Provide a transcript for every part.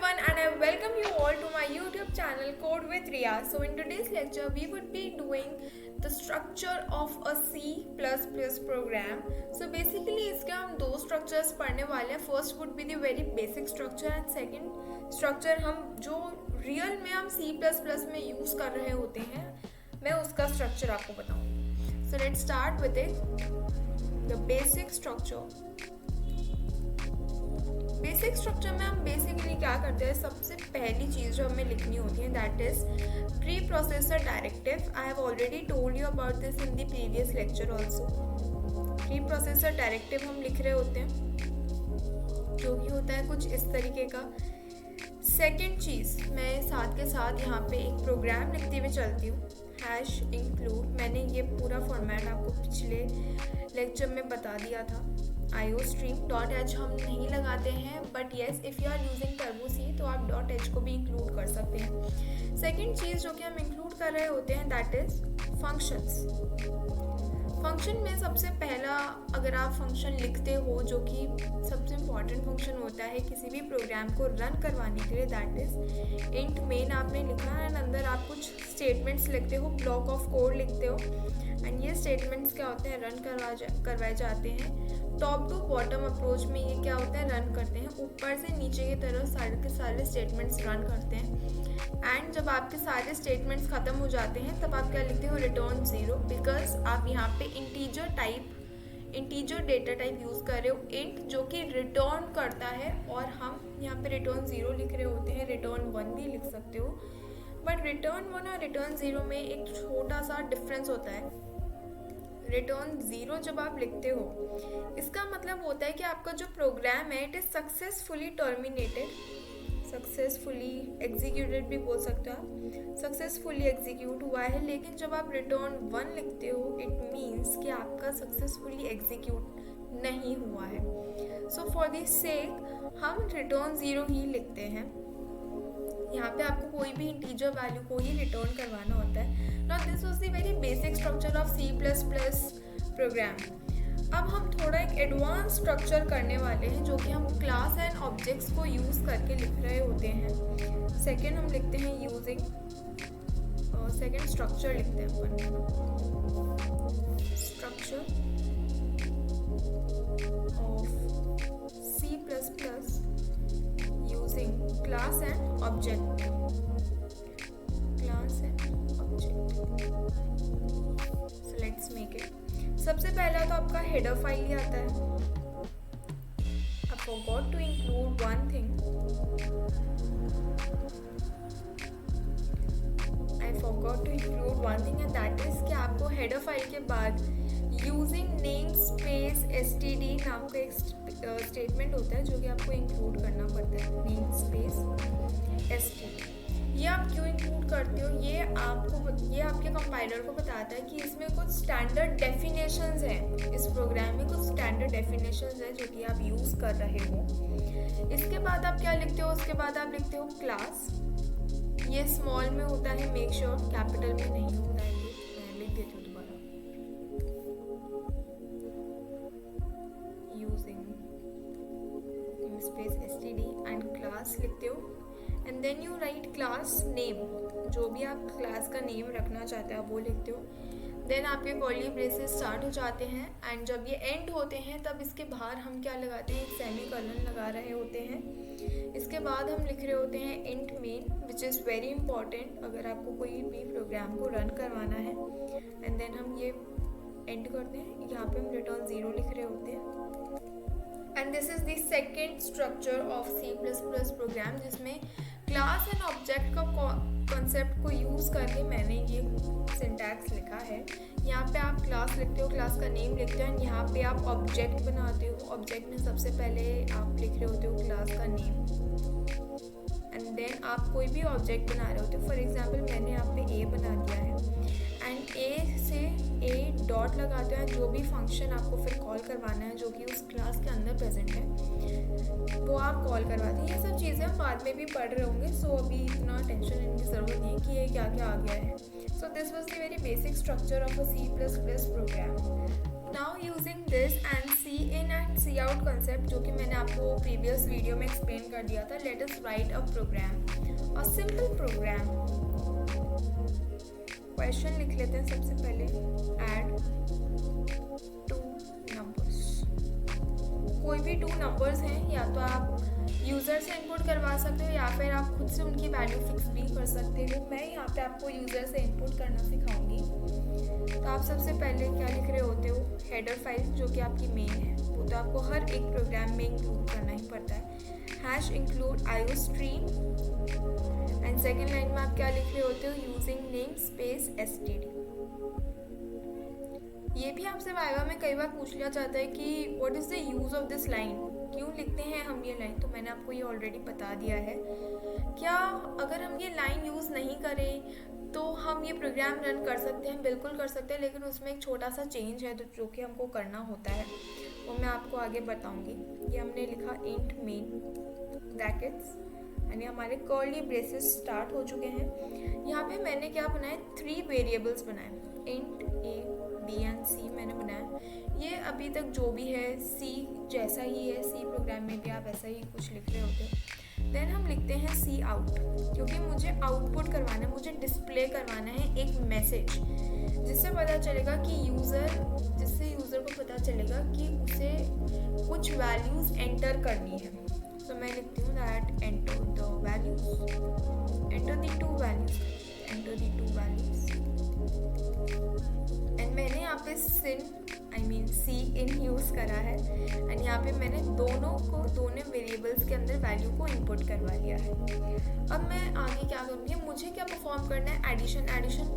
everyone and I welcome you all to my YouTube channel Code with Riya. So in today's lecture we would be doing the structure of a C++ program. So basically इसके हम दो structures पढ़ने वाले हैं. First would be the very basic structure and second structure हम जो real में हम C++ में use कर रहे होते हैं मैं उसका structure आपको बताऊँ. So let's start with the basic structure. Basic structure में हम बेसिकली क्या करते हैं, सबसे पहली चीज़ जो हमें लिखनी होती है that is pre processor directive. I have already told you about this in the previous lecture also. Pre processor directive हम लिख रहे होते हैं जो कि होता है कुछ इस तरीके का. सेकेंड चीज़ मैं साथ के साथ यहाँ पे एक प्रोग्राम लिखती हुई चलती हूँ हैश इंक्लूड. मैंने ये पूरा फॉर्मेट आपको पिछले लेक्चर में बता दिया था. iostream.h हम नहीं लगाते हैं but yes if you are using Turbo C तो आप .h को भी इंक्लूड कर सकते हैं. सेकेंड चीज़ जो कि हम इंक्लूड कर रहे होते हैं दैट इज फंक्शंस. फंक्शन में सबसे पहला अगर आप फंक्शन लिखते हो जो कि सबसे इम्पॉर्टेंट फंक्शन होता है किसी भी प्रोग्राम को रन करवाने के लिए दैट इज इंट मेन आपने लिखा है एंड अंदर आप कुछ स्टेटमेंट्स लिखते हो, ब्लॉक ऑफ कोड लिखते हो एंड ये स्टेटमेंट्स क्या होते हैं रन करवाए जाते हैं. टॉप टू बॉटम अप्रोच में ये क्या होता है रन करते हैं, ऊपर से नीचे की तरफ सारे के सारे स्टेटमेंट्स रन करते हैं. एंड जब आपके सारे स्टेटमेंट्स ख़त्म हो जाते हैं तब आप क्या लिखते हो रिटर्न 0 बिकॉज आप यहाँ पे इंटीजर डेटा टाइप यूज़ कर रहे हो इंट जो कि रिटर्न करता है और हम यहाँ पे रिटर्न 0 लिख रहे होते हैं. रिटर्न 1 भी लिख सकते हो बट रिटर्न 1 और रिटर्न 0 में एक छोटा सा डिफरेंस होता है. रिटर्न 0 जब आप लिखते हो इसका मतलब होता है कि आपका जो प्रोग्राम है it is successfully terminated, successfully executed भी बोल सकते हो, सक्सेसफुली एग्जीक्यूट हुआ है. लेकिन जब आप रिटर्न 1 लिखते हो इट मीन्स कि आपका सक्सेसफुली एग्जीक्यूट नहीं हुआ है. सो फॉर दिस सेक हम रिटर्न 0 ही लिखते हैं. यहाँ पे आपको कोई भी इंटीजर वैल्यू को ही रिटर्न करवाना होता है. Now this was the very basic structure of C++ program. अब हम थोड़ा एक एडवांस स्ट्रक्चर करने वाले हैं जो कि हम क्लास एंड ऑब्जेक्ट्स को यूज़ करके लिख रहे होते हैं. सेकेंड हम लिखते हैं यूजिंग सेकेंड स्ट्रक्चर लिखते हैं अपन structure of C++ using class and object. So let's make it. सबसे पहला तो आपका हेडर फाइल ही आता है. I forgot to include one thing. And that is कि आपको हेडर फाइल के बाद यूजिंग नेम स्पेस std नाम का एक स्टेटमेंट होता है जो कि आपको इंक्लूड करना पड़ता है. नेम स्पेस std ये आप क्यों इंक्लूड करते हो, ये आपके कंपाइलर को बताता है कि इसमें कुछ स्टैंडर्ड डेफिनेशंस हैं. इस प्रोग्राम में कुछ स्टैंडर्ड डेफिनेशंस हैं जो कि आप यूज़ कर रहे हो. इसके बाद आप क्या लिखते हो, उसके बाद आप लिखते हो क्लास. ये स्मॉल में होता है, मेक श्योर कैपिटल में नहीं होता है. ये मैं लिख देती हूँ दोबारा. Using space std and class लिखते हो and then you write class name. जो भी आप क्लास का नेम रखना चाहते हैं आप वो लिखते हो. देन आपके कर्ली ब्रेसेस स्टार्ट हो जाते हैं एंड जब ये एंड होते हैं तब इसके बाहर हम क्या लगाते हैं, एक सेमीकोलन लगा रहे होते हैं. इसके बाद हम लिख रहे होते हैं int main which is very important अगर आपको कोई भी प्रोग्राम को रन करवाना है. एंड देन हम ये एंड करते हैं. यहाँ पे हम रिटर्न 0 लिख रहे होते हैं. And this is the second structure of C++ program जिसमें क्लास एंड ऑब्जेक्ट का कॉन्सेप्ट को यूज़ करके मैंने ये सिंटैक्स लिखा है. यहाँ पे आप क्लास लिखते हो, क्लास का नेम लिखते हो एंड यहाँ पे आप ऑब्जेक्ट बनाते हो. ऑब्जेक्ट में सबसे पहले आप लिख रहे होते हो क्लास का नेम एंड देन आप कोई भी ऑब्जेक्ट बना रहे होते हो. फॉर एग्जांपल मैंने यहाँ पे ए बना दिया है एंड ए से ए डॉट लगाते हैं. जो भी फंक्शन आपको फिर कॉल करवाना है जो कि उस क्लास के अंदर प्रेजेंट है वो आप कॉल करवाते हैं. ये सब चीज़ें हम बाद में भी पढ़ रहे होंगे सो अभी इतना टेंशन लेने की ज़रूरत नहीं है कि ये क्या क्या आ गया है. So this was the very basic structure of a C++ program. Now using this and C++ in and C out concept जो कि मैंने आपको प्रीवियस वीडियो में एक्सप्लेन कर दिया था. Let us write a program, a simple program. Question लिख लेते हैं सबसे पहले. Add two numbers. कोई भी 2 नंबर्स हैं, या तो आप यूज़र से इनपुट करवा सकते हो या फिर आप खुद से उनकी वैल्यू फिक्स भी कर सकते हो. मैं यहाँ पे आपको यूज़र से इनपुट करना सिखाऊंगी. तो आप सबसे पहले क्या लिख रहे होते हो, हेडर फाइल जो कि आपकी मेन है, वो तो आपको हर एक प्रोग्राम में इंक्लूड करना ही पड़ता है. Hash include IO stream. And second line में आप क्या लिख रहे होते हो, यूजिंग नेम स्पेस एसटीडी. ये भी आपसे वाइवा में कई बार पूछ लिया जाता है कि what is the use of this line, क्यों लिखते हैं हम ये लाइन. तो मैंने आपको ये ऑलरेडी बता दिया है. क्या अगर हम ये लाइन यूज़ नहीं करें तो हम ये प्रोग्राम रन कर सकते हैं? बिल्कुल कर सकते हैं, लेकिन उसमें एक छोटा सा चेंज है जो कि हमको करना होता है, वो मैं आपको आगे बताऊंगी. ये हमने लिखा इंट मेन ब्रैकेट्स, यानी हमारे कर्ली ब्रेसेस स्टार्ट हो चुके हैं. यहाँ पे मैंने क्या बनाया, 3 वेरिएबल्स बनाए. इंट ए बी एंड सी मैंने बनाया. ये अभी तक जो भी है सी जैसा ही है. सी प्रोग्राम में भी आप ऐसा ही कुछ लिख रहे होते हो. देन हम लिखते हैं सी आउट, क्योंकि मुझे आउटपुट करवाना है, मुझे डिस्प्ले करवाना है एक मैसेज जिससे पता चलेगा कि जिससे यूज़र को पता चलेगा कि उसे कुछ वैल्यूज़ एंटर करनी है. तो मैं लिखती हूँ that enter the values, enter the 2 values, enter the 2 values. And मैंने यहाँ पे सी इन यूज़ करा है. एंड यहाँ पे मैंने दोनों वेरिएबल्स के अंदर वैल्यू को इंपुट करवा लिया है. अब मैं आगे क्या करूँगी, मुझे क्या परफॉर्म करना है, एडिशन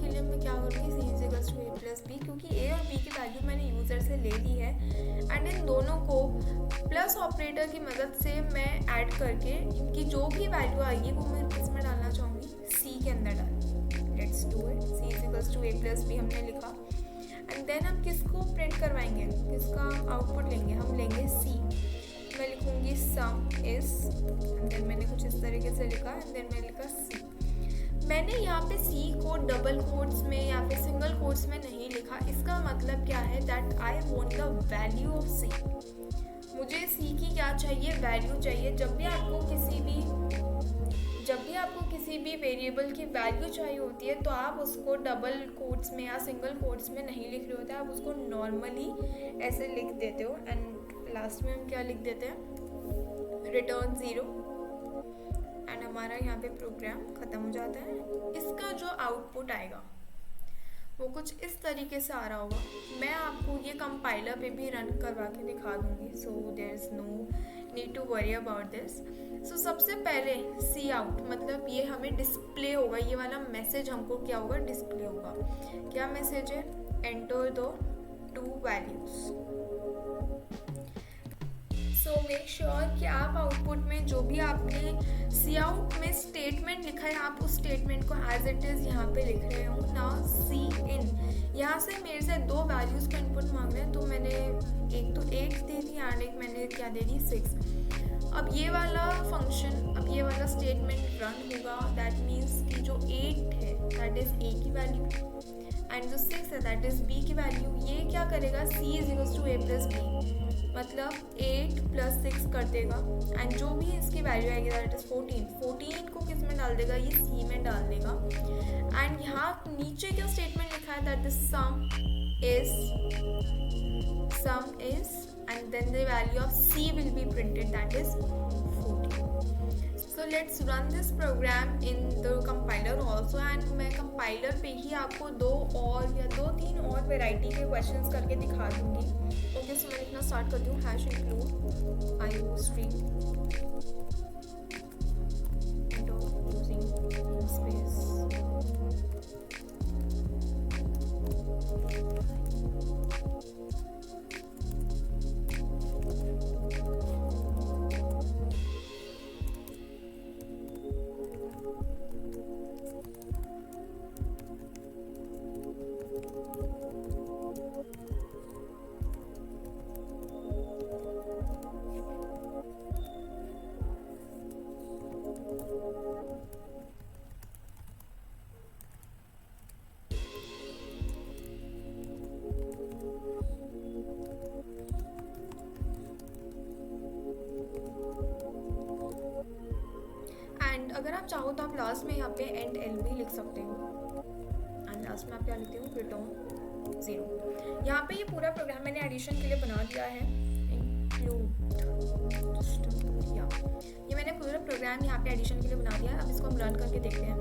के लिए मैं क्या करूँगी, C is equals to A plus B, क्योंकि ए और बी की वैल्यू मैंने यूज़र से ले ली है. एंड इन दोनों को प्लस ऑपरेटर की मदद से मैं ऐड करके इनकी जो भी वैल्यू आएगी वो मैं किस में डालना चाहूँगी, सी के अंदर डाल. Let's do it. C is equals to A plus B हमने लिखा. एंड देन हम किसको प्रिंट करवाएंगे, किसका आउटपुट लेंगे, हम लेंगे सी. मैं लिखूंगी सम इज, एंड देन मैंने कुछ इस तरीके से लिखा. एंड देन मैंने लिखा सी. मैंने यहाँ पे सी को डबल कोट्स में या फिर सिंगल कोट्स में नहीं लिखा. इसका मतलब क्या है, that I want the value of C. मुझे सी की क्या चाहिए, वैल्यू चाहिए. जब भी आपको किसी भी वेरिएबल की वैल्यू चाहिए होती है तो आप उसको डबल कोट्स में या सिंगल कोट्स में नहीं लिख रहे होते, आप उसको नॉर्मली ऐसे लिख देते हो. एंड लास्ट में हम क्या लिख देते हैं, रिटर्न 0. एंड हमारा यहाँ पे प्रोग्राम ख़त्म हो जाता है. इसका जो आउटपुट आएगा वो कुछ इस तरीके से आ रहा होगा. मैं आपको ये कंपाइलर पे भी रन करवा के दिखा दूँगी, so there is no need to worry about this. So सबसे पहले सी आउट मतलब ये हमें डिस्प्ले होगा, ये वाला मैसेज हमको क्या होगा, डिस्प्ले होगा. क्या मैसेज है, enter the 2 values. So make sure कि आप आउटपुट में जो भी आपने सी आउट में स्टेटमेंट लिखा है आप उस स्टेटमेंट को एज इट इज़ यहाँ पे लिख रहे हो ना. सी इन, यहाँ से मेरे से 2 वैल्यूज़ का इनपुट मांग रहे हैं, तो मैंने एक तो 8 दे दी एंड एक मैंने क्या दे दी, 6. अब ये वाला फंक्शन, अब ये वाला स्टेटमेंट रन होगा. दैट मीन्स कि जो 8 है दैट इज़ ए की वैल्यू एंड जो 6 है दैट इज़ बी की वैल्यू. ये क्या करेगा, C is equals to A plus B, मतलब 8 प्लस 6 कर देगा. एंड जो भी इसकी वैल्यू आएगी दैट इज़ 14 को किस में डाल देगा, ये सी में डाल देगा. एंड यहाँ नीचे क्या स्टेटमेंट लिखा है, that is some is and then the value of c will be printed, that is 14. So let's run this program in the compiler also. and मैं compiler पे ही आपको 2-3 और वैरायटी के क्वेश्चंस करके दिखा दूंगी. ओके, सो मैं लिखना स्टार्ट करती हूँ. Hash include IO stream using space. आप चाहो तो आप लास्ट में यहाँ पे एंड एल भी लिख सकते हो, एंड लास्ट में आप क्या लिखते हो, रिटर्न 0। यहाँ पे ये पूरा प्रोग्राम मैंने एडिशन के लिए बना दिया है, इंक्लूड या ये मैंने पूरा प्रोग्राम यहाँ पे एडिशन के लिए बना दिया है। अब इसको हम रन करके देखते हैं।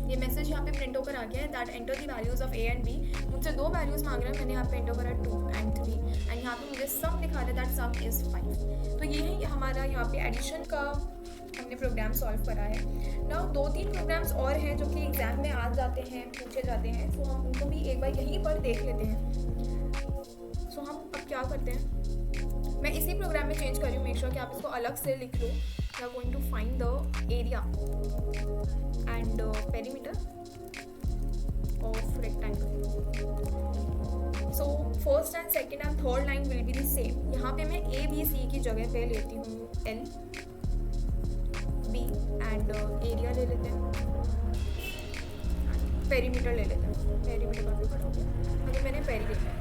ये मैसेज यहाँ पे प्रिंट होकर आ गया है that enter the values of A and B. मुझसे 2 वैल्यूज मांग रहे हैं, मैंने यहाँ पे एंटर करा 2 and 3 एंड यहाँ पे मुझे सम दिखा रहा है दैट सम इज 5। तो ये है हमारा यहाँ पे एडिशन का हमने प्रोग्राम सॉल्व करा है। नाउ 2-3 प्रोग्राम्स और हैं जो कि एग्जाम में आ जाते हैं, पूछे जाते हैं, तो हम उनको भी एक बार यहीं पर देख लेते हैं। सो हम अब क्या करते हैं, मैं इसी प्रोग्राम में चेंज कर रही हूँ, मेक श्योर कि आप इसको अलग से लिख लो। We are going to find the area and perimeter of rectangle. So first and second and third line will be the same. यहाँ पे मैं ए बी सी की जगह पे लेती हूँ एल बी एंड एरिया ले लेते हैं, पेरीमीटर ले लेते हैं। पेरीमीटर काफी बड़ा हो गया, अगर मैंने पेरी लिखा है।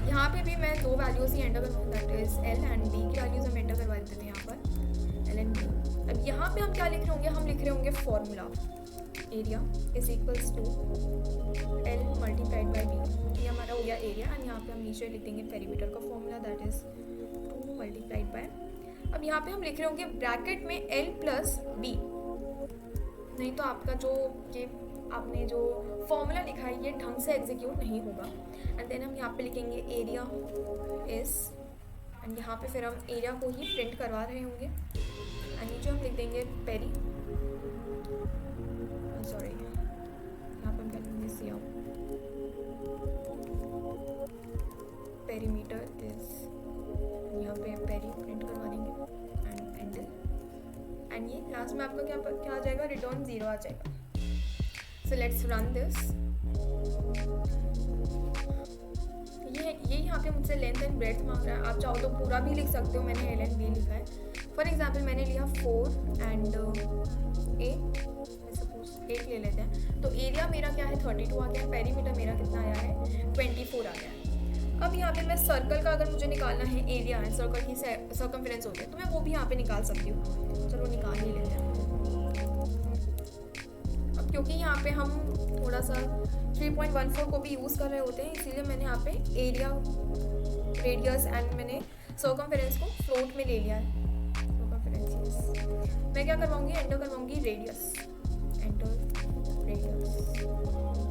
यहाँ पे भी मैं 2 वैल्यूज ही एंटर करवाऊँ, that is L and B की वैल्यूज हम एंटर करवा देते थे यहाँ पर, एल एंड बी। अब यहाँ पे हम क्या लिख रहे होंगे, हम लिख रहे होंगे formula area is equals to L multiplied by B. ये हमारा हो गया एरिया, एंड यहाँ पे हम नीचे लिख देंगे पेरीमीटर का formula that is 2 multiplied bye. अब यहाँ पे हम लिख रहे होंगे ब्रैकेट में एल प्लस बी, नहीं तो आपका जो ये आपने जो फॉर्मूला लिखा है ये ढंग से एग्जीक्यूट नहीं होगा। एंड देन हम यहाँ पे लिखेंगे एरिया इज, एंड यहाँ पे फिर हम एरिया को ही प्रिंट करवा रहे होंगे, एंड नीचे हम लिख देंगे पेरी, सॉरी यहाँ पे हम क्या लिखेंगे सी आउट, पेरीमीटर इज, यहाँ पे पेरी प्रिंट करवा देंगे एंड एंड एंड ये लास्ट में आपका क्या आ जाएगा, रिटर्न 0 आ जाएगा। So let's run this. ये यहाँ पे मुझसे लेंथ एंड ब्रेड्थ मांग रहा है, आप चाहो तो पूरा भी लिख सकते हो, मैंने एल एंड बी लिखा है। फॉर एग्जाम्पल मैंने लिया 4 एंड 8, सपोज 8 ले लेते हैं, तो एरिया मेरा क्या है 32 आ गया है, पेरीमीटर मेरा कितना आया है 24 आ गया है। अब यहाँ पे मैं सर्कल का अगर मुझे निकालना है एरिया है, सर्कल की सर्कमफेरेंस होती है, तो मैं वो भी यहाँ पे निकाल सकती हूँ। चलो निकाल ही लेते हैं। अब क्योंकि यहाँ पे हम थोड़ा सा 3.14 को भी यूज़ कर रहे होते हैं, इसीलिए मैंने यहाँ पे एरिया, रेडियस एंड मैंने सर्कमफेरेंस को फ्लोट में ले लिया है। सर्कमफेरेंस मैं क्या करवाऊँगी, एंटर करवाऊँगी रेडियस, एंटर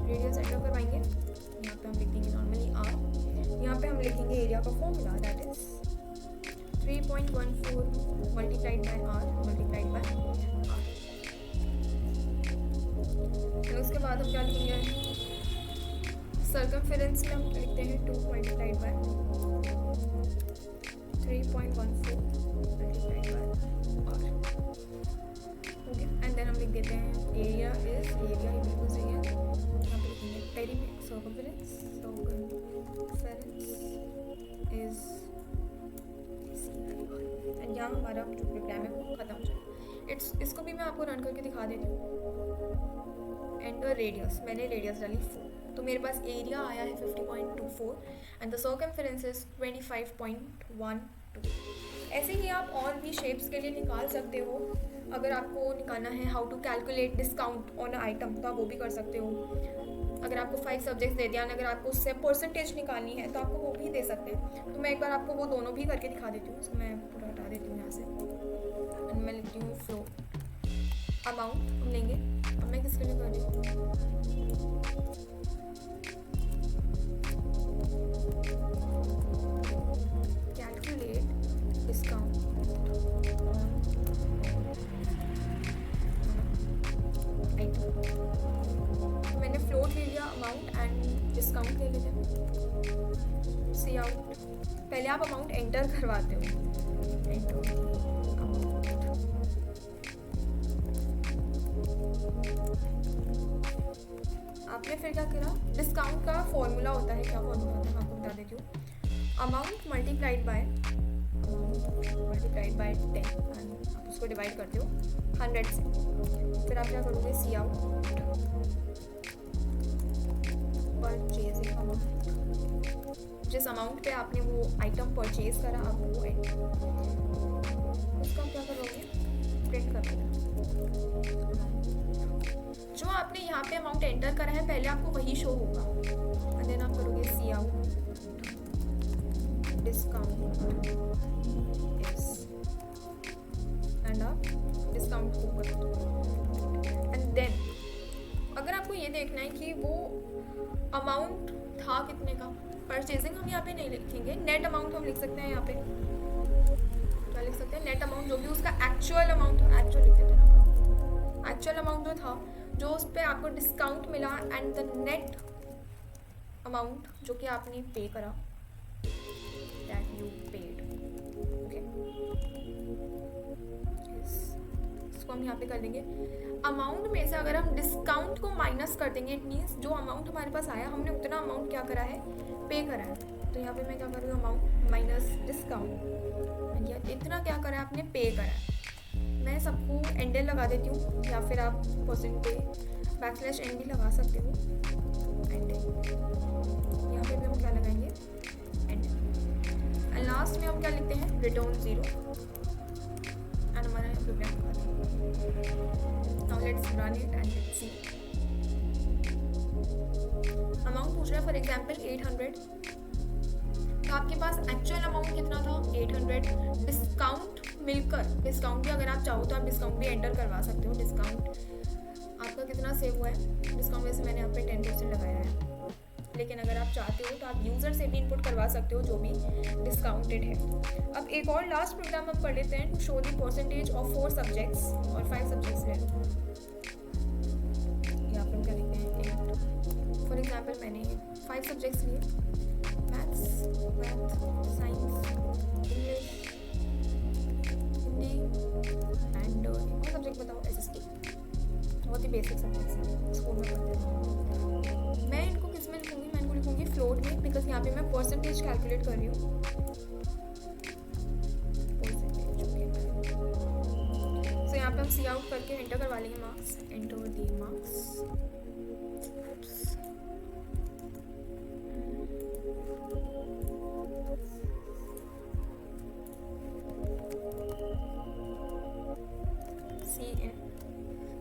रेडियस एंटर करवाएंगे। यहाँ पे हम लिख देंगे नॉर्मली आर, यहाँ पे हम लिखेंगे एरिया का formula that is 3.14 multiplied by R multiplied by R. फिर उसके बाद हम क्या लिखेंगे, सर्कमफेरेंस में हम लिखते हैं 2 multiplied by 3.14 multiplied by R. Okay, and then हम लिख देते हैं एरिया इज, एरिया बिल्कुल सही है, यहाँ पे लिखेंगे पेरीमीटर, सर्कमफेरेंस इज, एंड यहाँ हमारा जो प्रोग्राम है वो खत्म हो जाएगा। इसको भी मैं आपको रन करके दिखा देती हूँ। एंटर रेडियस, मैंने रेडियस डाली 4, तो मेरे पास एरिया आया है 50.24 एंड द सर्कमफेरेंस इज 25.12। ऐसे ही आप और भी शेप्स के लिए निकाल सकते हो। अगर आपको निकालना है how to calculate discount on item, तो आप वो भी कर सकते हो। अगर आपको 5 सब्जेक्ट्स दे दिया, अगर आपको उससे परसेंटेज निकालनी है तो आपको वो भी दे सकते हैं। तो मैं एक बार आपको वो दोनों भी करके दिखा देती हूँ। इसको मैं पूरा हटा देती हूँ यहाँ से, एंड मैं लिखती हूँ फ्लो अमाउंट हम लेंगे। अब मैं किसके लिए कर रही हूँ, कैलकुलेट डिस्काउंट आइटम। मैंने फ्लोट ले लिया, अमाउंट एंड डिस्काउंट ले लेते हैं। सी आउट, पहले आप अमाउंट एंटर करवाते हो, एंटर अमाउंट, आपने फिर क्या करा, डिस्काउंट का फॉर्मूला होता है, क्या फॉर्मूला होता है मैं आपको बता देती हूँ। अमाउंट मल्टीप्लाइड बाय 10 एंड आप उसको डिवाइड करते हो 100 से। फिर आप क्या करोगे, सी आउट परचेजिंग अमाउंट जिस अमाउंट पे आपने वो आइटम परचेज करा आप वो उसका क्या करोगे, प्रिंट कर दोगे। जो आपने यहाँ पे अमाउंट एंटर करा है पहले आपको वही शो होगा, एंड देन आप करोगे सी आउट डिस्काउंट एंड आप डिस्काउंट को कर दो। एंड देन अगर आपको ये देखना है कि वो अमाउंट था कितने का, परचेजिंग हम यहाँ पे नहीं लिखेंगे, नेट अमाउंट हम लिख सकते हैं। यहाँ पे क्या लिख सकते हैं, नेट अमाउंट, जो भी उसका एक्चुअल अमाउंट, एक्चुअल लिख देते हैं ना, एक्चुअल अमाउंट जो था, जो उस पर आपको डिस्काउंट मिला, एंड द नेट अमाउंट जो कि आपने पे करा, दैट यू पेड। ओके, इसको हम यहाँ पे कर देंगे। अमाउंट में से अगर हम डिस्काउंट को माइनस कर देंगे, इट मीन्स जो अमाउंट हमारे पास आया हमने उतना अमाउंट क्या करा है, पे करा है। तो यहाँ पे मैं क्या करूँगी, अमाउंट माइनस डिस्काउंट, इतना क्या करा है आपने पे करा है। मैं सबको एंडल लगा देती हूँ, या फिर आप परसेंटेज बैकस्लैश एन भी लगा सकते हो, एंडल। यहाँ पे भी हम क्या लगाएंगे, एंडल। एंड लास्ट में हम क्या लिखते हैं, रिटर्न 0, एंड हमारा प्रोग्राम खत्म। Now let's run it and let's see. Amount पूछ रहा है फॉर एग्जाम्पल 800, तो आपके पास एक्चुअल अमाउंट कितना था, 800। डिस्काउंट मिलकर, डिस्काउंट भी अगर आप चाहो तो आप डिस्काउंट भी एंटर करवा सकते हो। डिस्काउंट आपका कितना सेव हुआ है, डिस्काउंट वैसे मैंने यहाँ पे 10% लगाया है, लेकिन अगर आप चाहते हो तो आप यूज़र से भी इनपुट करवा सकते हो जो भी डिस्काउंटेड है। अब एक और लास्ट प्रोग्राम हम पढ़ लेते हैं, to show the percentage of 4 subjects, और 5 सब्जेक्ट्स ले लो। यहाँ पर क्या लिखते हैं, 8। फॉर एग्जाम्पल मैंने 5 सब्जेक्ट्स लिए, maths, science, English, Hindi, and एक और सब्जेक्ट बताओ, SST। बहुत ही बेसिक सब्जेक्ट्स हैं, स्कूल में पढ़ते हैं। मैं इनको किस में लिखूँगी, मैं इनको लिखूँगी फ्लोट में, बिकॉज यहाँ पे मैं परसेंटेज कैलकुलेट कर रही हूँ। सो यहाँ पे हम सी आउट करके एंटर करवा लेंगे मार्क्स, एंटर दी मार्क्स।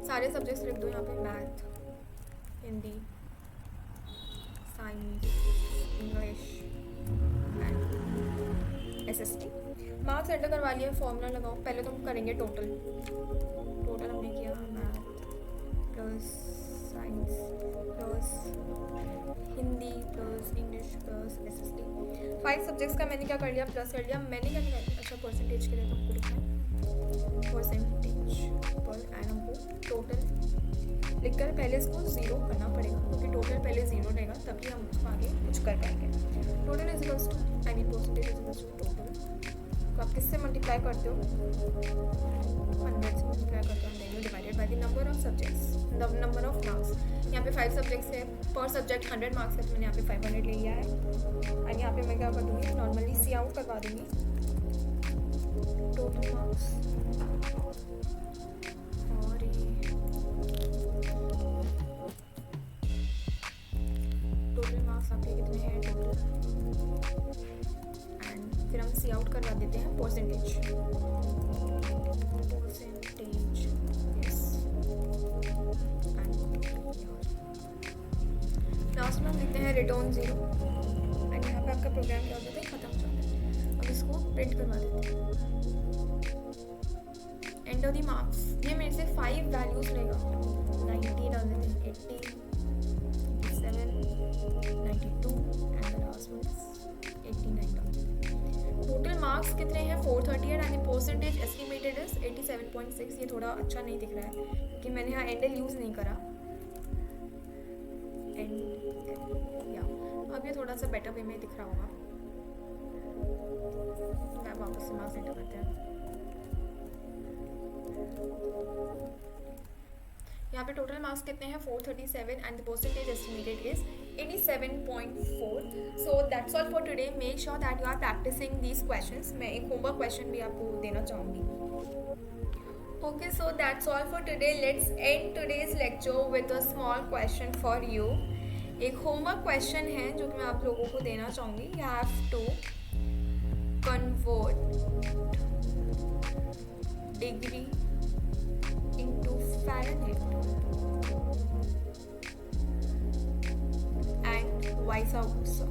सारे सब्जेक्ट्स लिख दो यहाँ पे, math, Hindi, science, English and SST। Marks enter करवा लिया, फॉर्मूला लगाओ। पहले तो हम करेंगे टोटल हमने किया, math plus science plus Hindi plus English plus SST। 5 subjects का मैंने क्या कर लिया, प्लस कर लिया। मैंने क्या किया, अच्छा परसेंटेज के लिए तो हमको लिखना है परसेंटेज पर, एंड हमको टोटल लिखकर पहले इसको 0 करना पड़ेगा, क्योंकि टोटल पहले 0 रहेगा, तभी हम आगे कुछ कर पाएंगे। Total is equals to, I mean percentage is equals to total को आप किससे मल्टीप्लाई करते हो, 100 से मल्टीप्लाई करते हो, then you divided by the number of subjects, the number of marks. यहाँ पे 5 सब्जेक्ट्स है, पर सब्जेक्ट 100 मार्क्स है, तो मैंने यहाँ पे 500 ले लिया है। एंड यहाँ पे मैं क्या कर दूँगी, नॉर्मली सी आउट करवा दूँगी टोटल मार्क्स, और टोटल मार्क्स आपके कितने हैं टोटल, एंड फिर हम सी आउट करवा देते हैं परसेंटेज, यस। लास्ट में हम लिखते हैं रिटर्न 0, एंड यहाँ पे आपका प्रोग्राम क्या हो जाता है, खत्म हो जाता है। अब इसको प्रिंट करवा देते हैं, एंटर दी मार्क्स। ये मेरे से 5 वैल्यूज लेगा, 90 डाल देते हैं, 80, 87, 92 एंड द लास्ट वन 89 डाल देते हैं। टोटल मार्क्स कितने हैं, 430 and the percentage estimated is 87.6। ये थोड़ा अच्छा नहीं दिख रहा है क्योंकि मैंने यहाँ एंडल यूज़ नहीं करा, एंड या अब ये थोड़ा सा बेटर वे में दिख रहा होगा। मैं वापस से मार्क्स एंटर करते हैं। यहाँ पे टोटल मार्क्स कितने हैं, 437 and the percentage estimated is 87.4। So that's all for today. Make sure that you are practising these questions. मैं एक होमवर्क क्वेश्चन भी आपको देना चाहूँगी। Okay, so that's all for today. Let's end today's lecture with a small question for you. एक homework question है जो कि मैं आप लोगों को देना चाहूँगी. You have to convert degree into Fahrenheit and vice versa.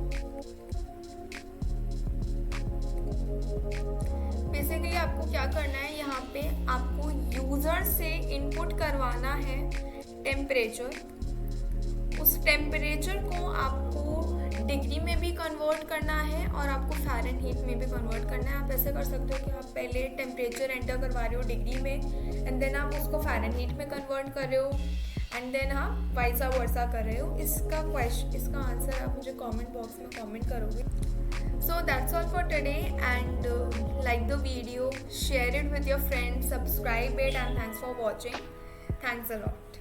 Basically आपको क्या करना है, यहाँ पे आपको यूजर से इनपुट करवाना है टेम्परेचर. उस टेम्परेचर को आपको डिग्री में भी कन्वर्ट करना है और आपको फ़ारेनहीट में भी कन्वर्ट करना है. आप ऐसे कर सकते हो कि आप पहले टेम्परेचर एंटर करवा रहे हो डिग्री में एंड देन आप उसको फ़ारेनहीट में कन्वर्ट कर रहे हो एंड देन आप वाइसा वर्सा कर रहे हो. इसका आंसर आप मुझे कमेंट बॉक्स में कमेंट करोगे. So that's all for today, and like the video, share it with your friends, subscribe it, and thanks for watching. Thanks a lot.